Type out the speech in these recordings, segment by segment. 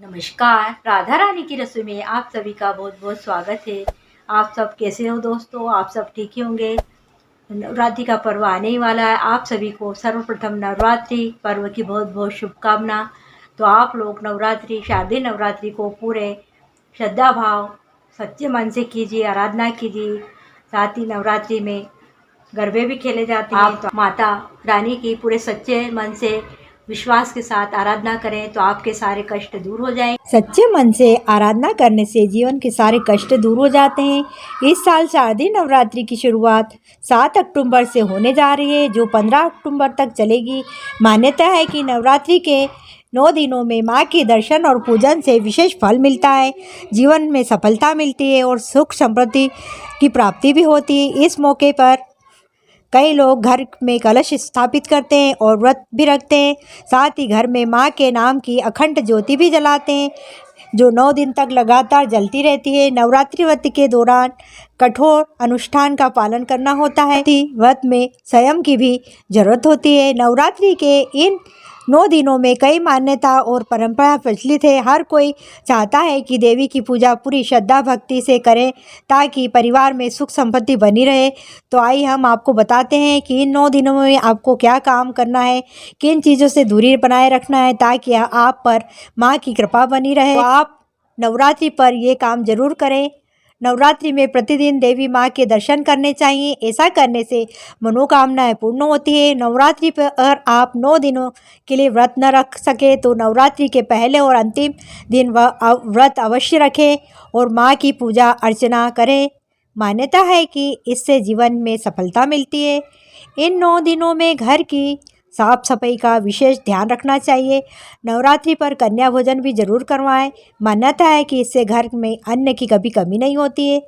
नमस्कार, राधा रानी की रसोई में आप सभी का बहुत बहुत स्वागत है। आप सब कैसे हो दोस्तों? आप सब ठीक ही होंगे। नवरात्रि का पर्व आने ही वाला है। आप सभी को सर्वप्रथम नवरात्रि पर्व की बहुत बहुत शुभकामना। तो आप लोग नवरात्रि, शारदीय नवरात्रि को पूरे श्रद्धा भाव, सच्चे मन से कीजिए, आराधना कीजिए। साथ ही नवरात्रि में गरबे भी खेले जाते हैं। तो माता रानी की पूरे सच्चे मन से, विश्वास के साथ आराधना करें तो आपके सारे कष्ट दूर हो जाएंगे। सच्चे मन से आराधना करने से जीवन के सारे कष्ट दूर हो जाते हैं। इस साल शारदीय नवरात्रि की शुरुआत 7 अक्टूबर से होने जा रही है, जो 15 अक्टूबर तक चलेगी। मान्यता है कि नवरात्रि के 9 दिनों में माँ के दर्शन और पूजन से विशेष फल मिलता है, जीवन में सफलता मिलती है और सुख समृद्धि की प्राप्ति भी होती है। इस मौके पर कई लोग घर में कलश स्थापित करते हैं और व्रत भी रखते हैं। साथ ही घर में माँ के नाम की अखंड ज्योति भी जलाते हैं, जो 9 दिन तक लगातार जलती रहती है। नवरात्रि व्रत के दौरान कठोर अनुष्ठान का पालन करना होता है। व्रत में संयम की भी जरूरत होती है। नवरात्रि के इन 9 दिनों में कई मान्यता और परंपरा प्रचलित है। हर कोई चाहता है कि देवी की पूजा पूरी श्रद्धा भक्ति से करें ताकि परिवार में सुख संपत्ति बनी रहे। तो आइए हम आपको बताते हैं कि इन 9 दिनों में आपको क्या काम करना है, किन चीज़ों से दूरी बनाए रखना है ताकि आप पर माँ की कृपा बनी रहे। तो आप नवरात्रि पर ये काम जरूर करें। नवरात्रि में प्रतिदिन देवी माँ के दर्शन करने चाहिए। ऐसा करने से मनोकामनाएं पूर्ण होती है। नवरात्रि पर आप 9 दिनों के लिए व्रत न रख सके तो नवरात्रि के पहले और अंतिम दिन व्रत अवश्य रखें और माँ की पूजा अर्चना करें। मान्यता है कि इससे जीवन में सफलता मिलती है। इन 9 दिनों में घर की साफ सफाई का विशेष ध्यान रखना चाहिए। नवरात्रि पर कन्या भोजन भी जरूर करवाएं। मान्यता है कि इससे घर में अन्न की कभी कमी नहीं होती है।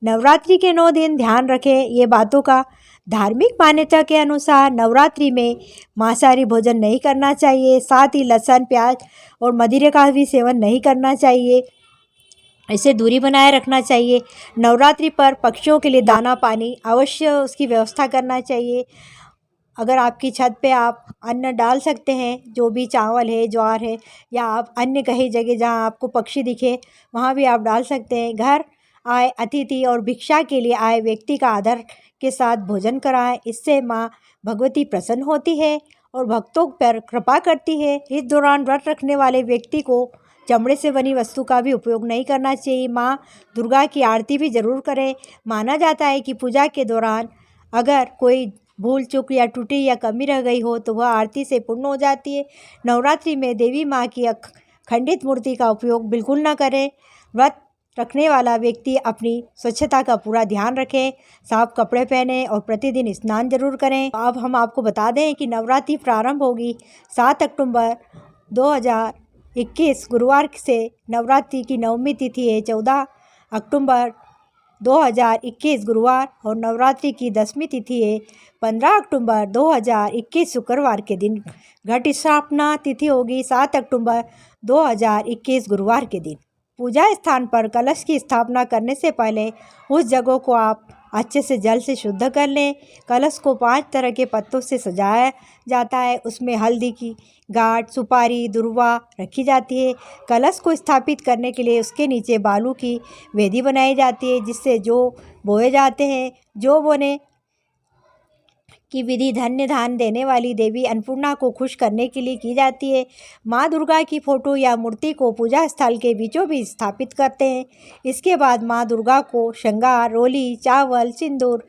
नवरात्रि के 9 दिन ध्यान रखें ये बातों का। धार्मिक मान्यता के अनुसार नवरात्रि में मांसाहारी भोजन नहीं करना चाहिए। साथ ही लहसुन, प्याज और मदिरे का भी सेवन नहीं करना चाहिए। इसे दूरी बनाए रखना चाहिए। नवरात्रि पर पक्षियों के लिए दाना पानी अवश्य उसकी व्यवस्था करना चाहिए। अगर आपकी छत पे आप अन्न डाल सकते हैं, जो भी चावल है, ज्वार है, या आप अन्य कहीं जगह जहाँ आपको पक्षी दिखे वहाँ भी आप डाल सकते हैं। घर आए अतिथि और भिक्षा के लिए आए व्यक्ति का आदर के साथ भोजन कराएं। इससे माँ भगवती प्रसन्न होती है और भक्तों पर कृपा करती है। इस दौरान व्रत रखने वाले व्यक्ति को चमड़े से बनी वस्तु का भी उपयोग नहीं करना चाहिए। माँ दुर्गा की आरती भी जरूर करें। माना जाता है कि पूजा के दौरान अगर कोई भूल चूक या टूटी या कमी रह गई हो तो वह आरती से पूर्ण हो जाती है। नवरात्रि में देवी माँ की खंडित मूर्ति का उपयोग बिल्कुल न करें। व्रत रखने वाला व्यक्ति अपनी स्वच्छता का पूरा ध्यान रखें, साफ कपड़े पहने और प्रतिदिन स्नान जरूर करें। अब हम आपको बता दें कि नवरात्रि प्रारंभ होगी 7 अक्टूबर 2021 गुरुवार से। नवरात्रि की नवमी तिथि है 14 अक्टूबर 2021 गुरुवार और नवरात्रि की 10वीं तिथि है 15 अक्टूबर 2021 शुक्रवार के दिन। घट स्थापना तिथि होगी 7 अक्टूबर 2021 गुरुवार के दिन। पूजा स्थान पर कलश की स्थापना करने से पहले उस जगह को आप अच्छे से जल से शुद्ध कर लें। कलश को 5 तरह के पत्तों से सजाया जाता है। उसमें हल्दी की गांठ, सुपारी, दुर्वा रखी जाती है। कलश को स्थापित करने के लिए उसके नीचे बालू की वेदी बनाई जाती है, जिससे जो बोए जाते हैं। जो बोने की विधि धन्य धान देने वाली देवी अन्नपूर्णा को खुश करने के लिए की जाती है। माँ दुर्गा की फोटो या मूर्ति को पूजा स्थल के बीचों बीच स्थापित करते हैं। इसके बाद माँ दुर्गा को श्रृंगार, रोली, चावल, सिंदूर,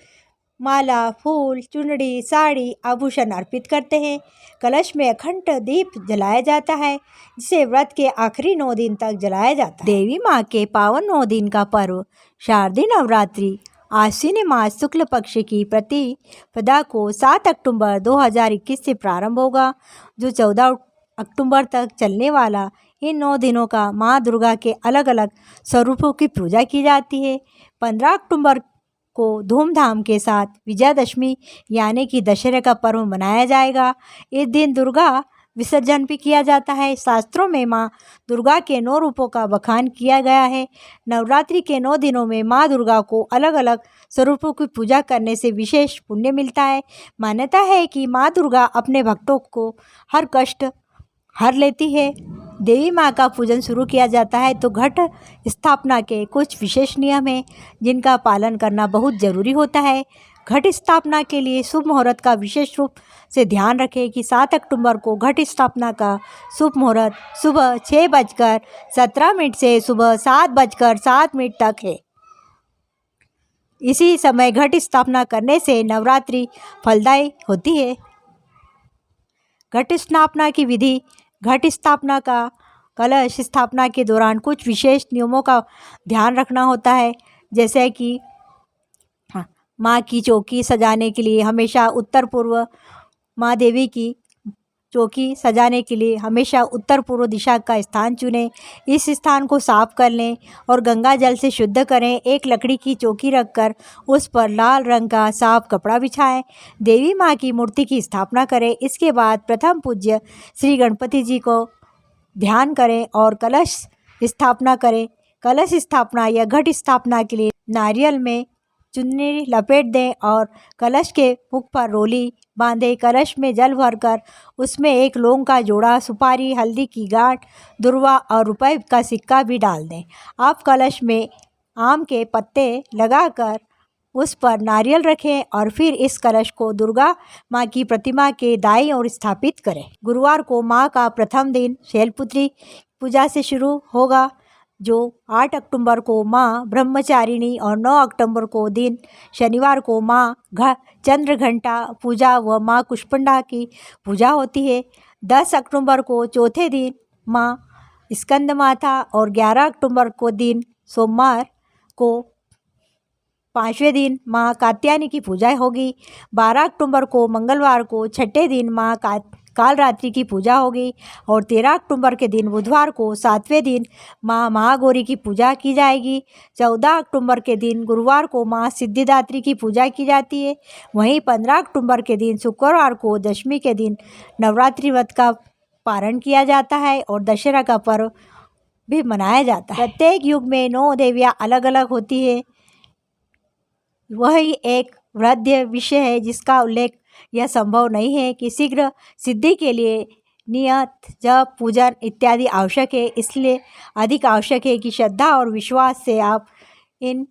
माला, फूल, चुनरी, साड़ी, आभूषण अर्पित करते हैं। कलश में अखंड दीप जलाया जाता है, जिसे व्रत के आखिरी 9 दिन तक जलाया जाता है। देवी माँ के पावन 9 दिन का पर्व शारदीय नवरात्रि आश्विन मास शुक्ल पक्ष की प्रतिपदा को 7 अक्टूबर 2021 से प्रारंभ होगा, जो 14 अक्टूबर तक चलने वाला। इन 9 दिनों का माँ दुर्गा के अलग अलग स्वरूपों की पूजा की जाती है। 15 अक्टूबर को धूमधाम के साथ विजयादशमी यानी कि दशहरे का पर्व मनाया जाएगा। इस दिन दुर्गा विसर्जन भी किया जाता है। शास्त्रों में माँ दुर्गा के 9 रूपों का बखान किया गया है। नवरात्रि के 9 दिनों में माँ दुर्गा को अलग अलग स्वरूपों की पूजा करने से विशेष पुण्य मिलता है। मान्यता है कि माँ दुर्गा अपने भक्तों को हर कष्ट हर लेती है देवी माँ का पूजन शुरू किया जाता है तो घट स्थापना के कुछ विशेष नियम हैं जिनका पालन करना बहुत ज़रूरी होता है। घट स्थापना के लिए शुभ मुहूर्त का विशेष रूप से ध्यान रखें कि 7 अक्टूबर को घट स्थापना का शुभ मुहूर्त सुबह 6:17 से सुबह 7:07 तक है। इसी समय घट स्थापना करने से नवरात्रि फलदायी होती है। घट स्थापना की विधि। घट स्थापना का कलश स्थापना के दौरान कुछ विशेष नियमों का ध्यान रखना होता है, जैसे कि माँ की चौकी सजाने के लिए हमेशा उत्तर पूर्व, माँ देवी की चौकी सजाने के लिए हमेशा उत्तर पूर्व दिशा का स्थान चुनें। इस स्थान को साफ कर लें और गंगा जल से शुद्ध करें। एक लकड़ी की चौकी रखकर उस पर लाल रंग का साफ कपड़ा बिछाएं। देवी माँ की मूर्ति की स्थापना करें। इसके बाद प्रथम पूज्य श्री गणपति जी को ध्यान करें और कलश स्थापना करें। कलश स्थापना या घट स्थापना के लिए नारियल में चुन्नी लपेट दें और कलश के मुख पर रोली बांधे। कलश में जल भरकर उसमें एक लौंग का जोड़ा, सुपारी, हल्दी की गांठ, दुर्वा और रुपए का सिक्का भी डाल दें। आप कलश में आम के पत्ते लगाकर उस पर नारियल रखें और फिर इस कलश को दुर्गा माँ की प्रतिमा के दाईं ओर स्थापित करें। गुरुवार को माँ का प्रथम दिन शैलपुत्री पूजा से शुरू होगा, जो 8 अक्टूबर को माँ ब्रह्मचारिणी और 9 अक्टूबर को दिन शनिवार को माँ चंद्र घंटा पूजा व माँ कुष्मांडा की पूजा होती है। 10 अक्टूबर को चौथे दिन माँ स्कंद माता और 11 अक्टूबर को दिन सोमवार को 5वें दिन माँ कात्यायनी की पूजा होगी। 12 अक्टूबर को मंगलवार को छठे दिन माँ काल रात्रि की पूजा होगी और 13 अक्टूबर के दिन बुधवार को 7वें दिन माँ महागौरी की पूजा की जाएगी। 14 अक्टूबर के दिन गुरुवार को माँ सिद्धिदात्री की पूजा की जाती है। वहीं 15 अक्टूबर के दिन शुक्रवार को दशमी के दिन नवरात्रि व्रत का पारण किया जाता है और दशहरा का पर्व भी मनाया जाता है। प्रत्येक युग में 9 देवियाँ अलग अलग होती है। वही एक वृद्ध विषय है जिसका उल्लेख यह संभव नहीं है कि शीघ्र सिद्धि के लिए नियत जप पूजन इत्यादि आवश्यक है। इसलिए अधिक आवश्यक है कि श्रद्धा और विश्वास से आप इन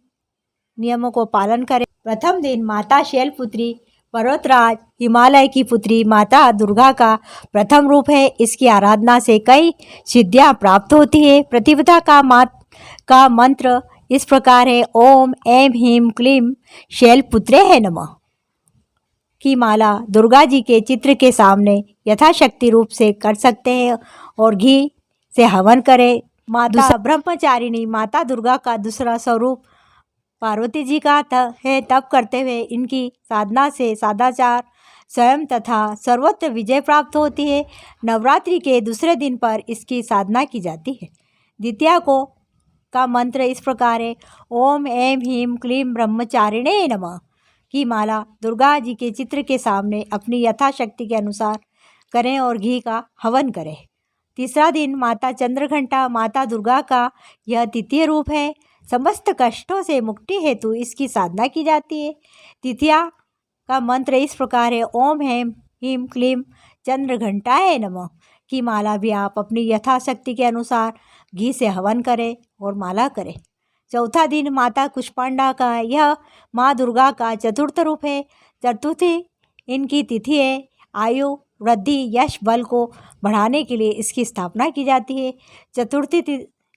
नियमों को पालन करें। प्रथम दिन माता शैलपुत्री पर्वतराज हिमालय की पुत्री माता दुर्गा का प्रथम रूप है। इसकी आराधना से कई सिद्धियां प्राप्त होती है। प्रतिपदा का मंत्र इस प्रकार है: ओम ऐं ह्रीं क्लीं शैलपुत्रे है नमः की माला दुर्गा जी के चित्र के सामने यथाशक्ति रूप से कर सकते हैं और घी से हवन करें। माता ब्रह्मचारिणी माता दुर्गा का दूसरा स्वरूप पार्वती जी का है। तप करते हुए इनकी साधना से सदाचार, स्वयं तथा सर्वत्र विजय प्राप्त होती है। नवरात्रि के दूसरे दिन पर इसकी साधना की जाती है। द्वितीया का मंत्र इस प्रकार है: ओम ऐं ह्रीं क्लीं ब्रह्मचारिणे नमः की माला दुर्गा जी के चित्र के सामने अपनी यथाशक्ति के अनुसार करें और घी का हवन करें। तीसरा दिन माता चंद्रघंटा माता दुर्गा का यह तृतीय रूप है। समस्त कष्टों से मुक्ति हेतु इसकी साधना की जाती है। तृतीया का मंत्र इस प्रकार है: ओम ऐं ह्रीं क्लीं चंद्रघंटाय नमः की माला भी आप अपनी यथाशक्ति के अनुसार घी से हवन करें और माला करें। चौथा दिन माता कुष्मांडा का यह माँ दुर्गा का चतुर्थ रूप है। चतुर्थी इनकी तिथि है। आयु वृद्धि यश बल को बढ़ाने के लिए इसकी स्थापना की जाती है। चतुर्थी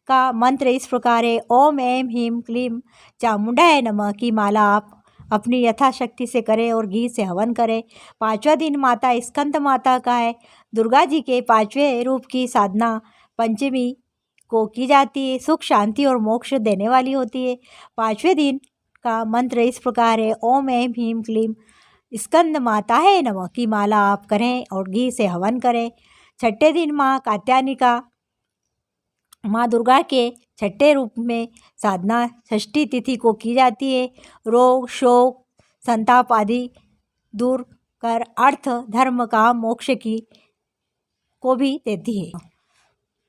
का मंत्र इस प्रकार है: ओम ऐं ह्रीं क्लीं चामुंडाय नमः की माला आप अपनी यथाशक्ति से करें और घी से हवन करें। पांचवा दिन माता स्कंद माता का है। दुर्गा जी के 5वें रूप की साधना पंचमी को की जाती है। सुख शांति और मोक्ष देने वाली होती है। 5वें दिन का मंत्र इस प्रकार है: ओम ऐं ह्रीं क्लीं स्कंद माता है नमः की माला आप करें और घी से हवन करें। छठे दिन माँ कात्यायनी का माँ दुर्गा के छठे रूप में साधना षष्ठी तिथि को की जाती है। रोग शोक संताप आदि दूर कर अर्थ धर्म काम मोक्ष को भी देती है।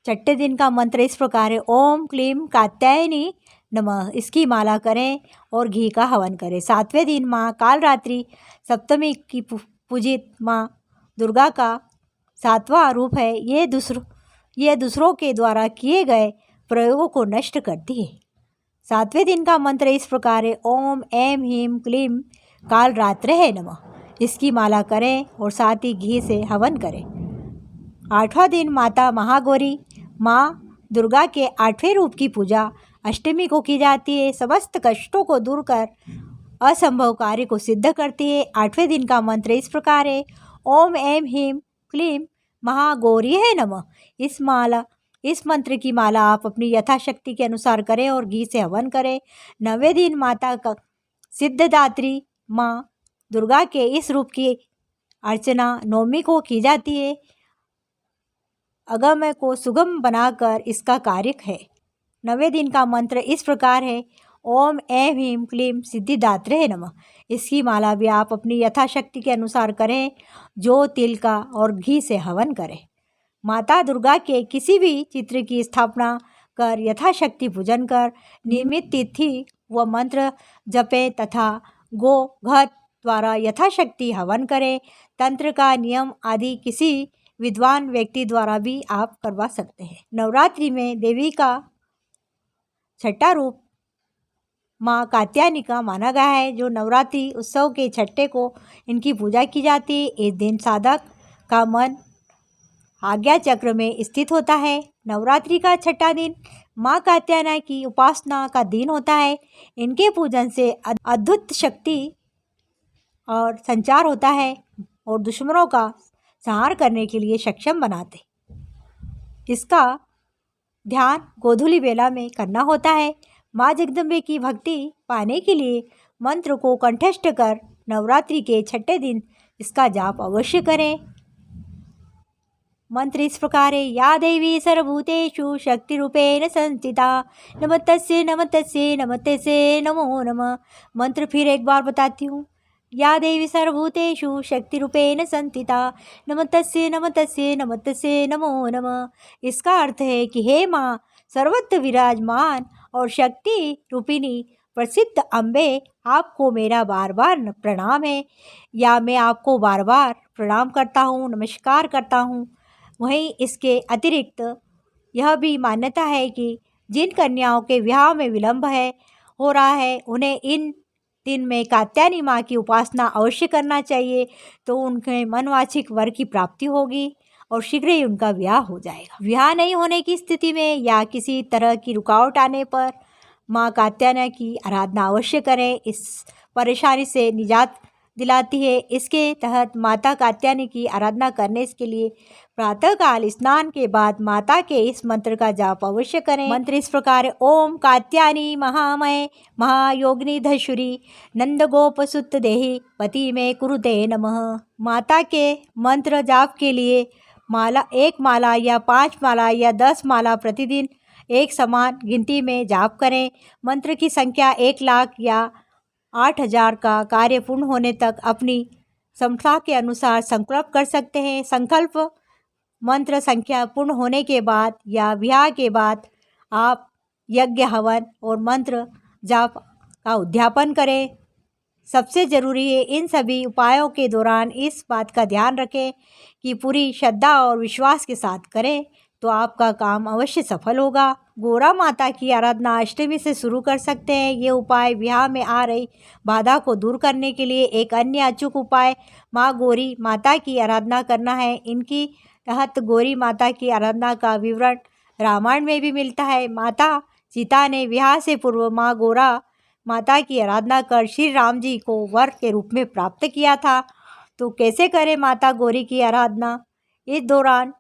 छठे दिन का मंत्र इस प्रकार है: ओम क्लीं कात्यायनी नमः इसकी माला करें और घी का हवन करें। 7वें दिन माँ कालरात्रि सप्तमी की पूजित माँ दुर्गा का 7वां रूप है। ये यह दूसरों के द्वारा किए गए प्रयोगों को नष्ट करती है। 7वें दिन का मंत्र इस प्रकार है, ओम ऐं ह्रीं क्लीं कालरात्रये नमः। इसकी माला करें और साथ ही घी से हवन करें। 8वां दिन माता महागौरी माँ दुर्गा के 8वें रूप की पूजा अष्टमी को की जाती है। समस्त कष्टों को दूर कर असंभव कार्य को सिद्ध करती है। 8वें दिन का मंत्र इस प्रकार है, ओम ऐं ह्रीं क्लीं महागौर्ये नमः। इस मंत्र की माला आप अपनी यथाशक्ति के अनुसार करें और घी से हवन करें। 9वें दिन माता का सिद्धदात्री माँ दुर्गा के इस रूप की अर्चना नवमी को की जाती है। अगम्य को सुगम बनाकर इसका कार्य है। 9वें दिन का मंत्र इस प्रकार है, ओम ऐं ह्रीं क्लीं सिद्धिदात्रे नमः। इसकी माला भी आप अपनी यथाशक्ति के अनुसार करें, जो तिल का और घी से हवन करें। माता दुर्गा के किसी भी चित्र की स्थापना कर यथाशक्ति पूजन कर नियमित तिथि व मंत्र जपें तथा गोघट द्वारा यथाशक्ति हवन करें। तंत्र का नियम आदि किसी विद्वान व्यक्ति द्वारा भी आप करवा सकते हैं। नवरात्रि में देवी का छठा रूप माँ कात्यायनी का माना गया है, जो नवरात्रि उत्सव के छठे को इनकी पूजा की जाती है। इस दिन साधक का मन आज्ञा चक्र में स्थित होता है। नवरात्रि का छठा दिन माँ कात्यायनी की उपासना का दिन होता है। इनके पूजन से अद्भुत शक्ति और संचार होता है और दुश्मनों का संहार करने के लिए सक्षम बनाते। इसका ध्यान गोधूली बेला में करना होता है। माँ जगदम्बे की भक्ति पाने के लिए मंत्र को कंठस्थ कर नवरात्रि के छठे दिन इसका जाप अवश्य करें। मंत्र इस प्रकार है, या देवी सर्वभूतेषु शक्तिरूपेण संस्थिता नमस्तस्यै नमस्तस्यै नमस्तस्यै नमो नमः। मंत्र फिर एक बार बताती हूँ, या देवी सर्वभूतेषु शक्तिरूपेण संस्थिता नमस्तस्यै नमस्तस्यै नमस्तस्यै नमो नमः। इसका अर्थ है कि हे माँ सर्वत्र विराजमान और शक्ति रूपिणी प्रसिद्ध अम्बे, आपको मेरा बार बार प्रणाम है, या मैं आपको बार बार प्रणाम करता हूँ, नमस्कार करता हूँ। वहीं इसके अतिरिक्त यह भी मान्यता है कि जिन कन्याओं के विवाह में विलंब हो रहा है, उन्हें इन दिन में कात्यायनी माँ की उपासना अवश्य करना चाहिए, तो उनके मनवांछित वर की प्राप्ति होगी और शीघ्र ही उनका विवाह हो जाएगा। विवाह नहीं होने की स्थिति में या किसी तरह की रुकावट आने पर माँ कात्यायनी की आराधना अवश्य करें। इस परेशानी से निजात दिलाती है। इसके तहत माता कात्यायनी की आराधना करने के लिए प्रातःकाल स्नान के बाद माता के इस मंत्र का जाप अवश्य करें। मंत्र इस प्रकार, ओम कात्यायनी महामय महायोगिनी धशुरी नंदगोपसुत देहि पति में कुरुते नमः। माता के मंत्र जाप के लिए एक माला या 5 माला या 10 माला प्रतिदिन एक समान गिनती में जाप करें। मंत्र की संख्या 1 लाख या 8000 का कार्य पूर्ण होने तक अपनी क्षमता के अनुसार संकल्प कर सकते हैं। संकल्प मंत्र संख्या पूर्ण होने के बाद या विवाह के बाद आप यज्ञ हवन और मंत्र जाप का उद्यापन करें। सबसे ज़रूरी है इन सभी उपायों के दौरान इस बात का ध्यान रखें कि पूरी श्रद्धा और विश्वास के साथ करें, तो आपका काम अवश्य सफल होगा। गौरा माता की आराधना अष्टमी से शुरू कर सकते हैं। ये उपाय विवाह में आ रही बाधा को दूर करने के लिए एक अन्य अचूक उपाय माँ गौरी माता की आराधना करना है। इनकी तहत गौरी माता की आराधना का विवरण रामायण में भी मिलता है। माता सीता ने विवाह से पूर्व माँ गौरा माता की आराधना कर श्री राम जी को वर के रूप में प्राप्त किया था। तो कैसे करें माता गौरी की आराधना? इस दौरान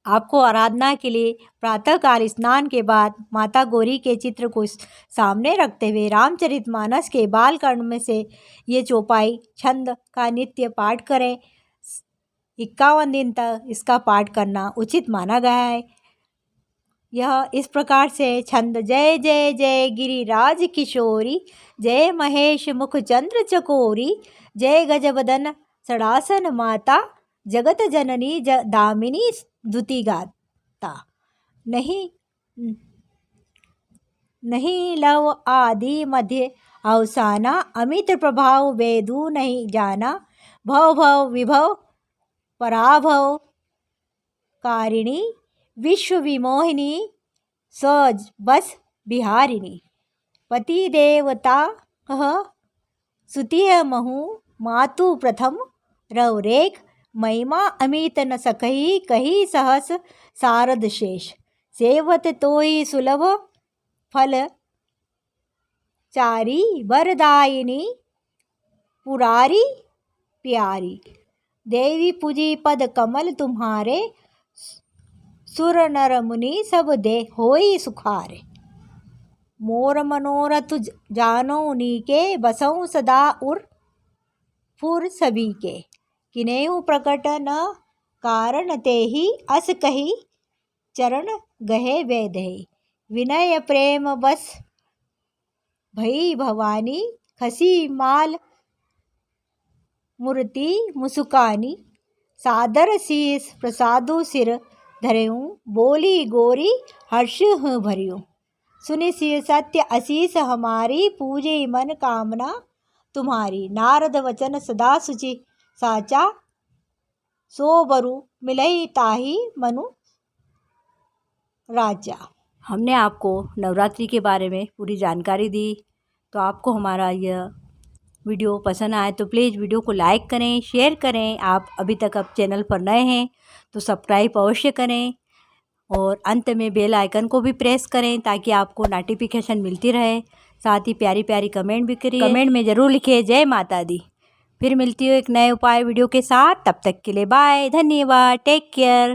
आपको आराधना के लिए प्रातःकाल स्नान के बाद माता गौरी के चित्र को सामने रखते हुए रामचरितमानस के बालकांड में से ये चौपाई छंद का नित्य पाठ करें। 51 दिन तक इसका पाठ करना उचित माना गया है। यह इस प्रकार से छंद, जय जय जय गिरिराज किशोरी, जय महेश मुख चंद्र चकोरी, जय गजबदन षडासन माता, जगत जननी दामिनी स्तुति गाता, नहीं लव आदि मध्य अवसाना, अमित प्रभाव वेदू नहीं जाना, भव भव विभव पराभव कारिणी विश्व विमोहिनी सज बस बिहारिणी पति देवता सुतिय महु मातु प्रथम रवरेख महिमा अमित न सकही कही सहस सारद शेष सेवत तोहि सुलभ फल चारी वरदायिनी पुरारी प्यारी देवी पूजी पद कमल तुम्हारे सुर नर मुनि सब दे होई सुखारे मोर मनोरथ जानो नीके बसऊं सदा उर फुर सभी के किनेहु प्रकट न कारण ते ही अस कही चरण गहे वेदहि विनय प्रेम बस भई भवानी खसी माल मूर्ति मुसुकानी सादर शीस प्रसादु सिर धरेऊँ बोली गोरी हर्ष भरियूँ सुनि सिय सत्य असीस हमारी पूजे मन कामना तुम्हारी नारद वचन सदा सुचि साचा सो बरु मिलई ताही मनु राजा। हमने आपको नवरात्रि के बारे में पूरी जानकारी दी। तो आपको हमारा यह वीडियो पसंद आए तो प्लीज़ वीडियो को लाइक करें, शेयर करें। आप अभी तक अब चैनल पर नए हैं तो सब्सक्राइब अवश्य करें और अंत में बेल आइकन को भी प्रेस करें ताकि आपको नोटिफिकेशन मिलती रहे। साथ ही प्यारी प्यारी कमेंट भी करिए। कमेंट में ज़रूर लिखिए जय माता दी। फिर मिलती हूँ एक नए उपाय वीडियो के साथ। तब तक के लिए बाय, धन्यवाद, टेक केयर।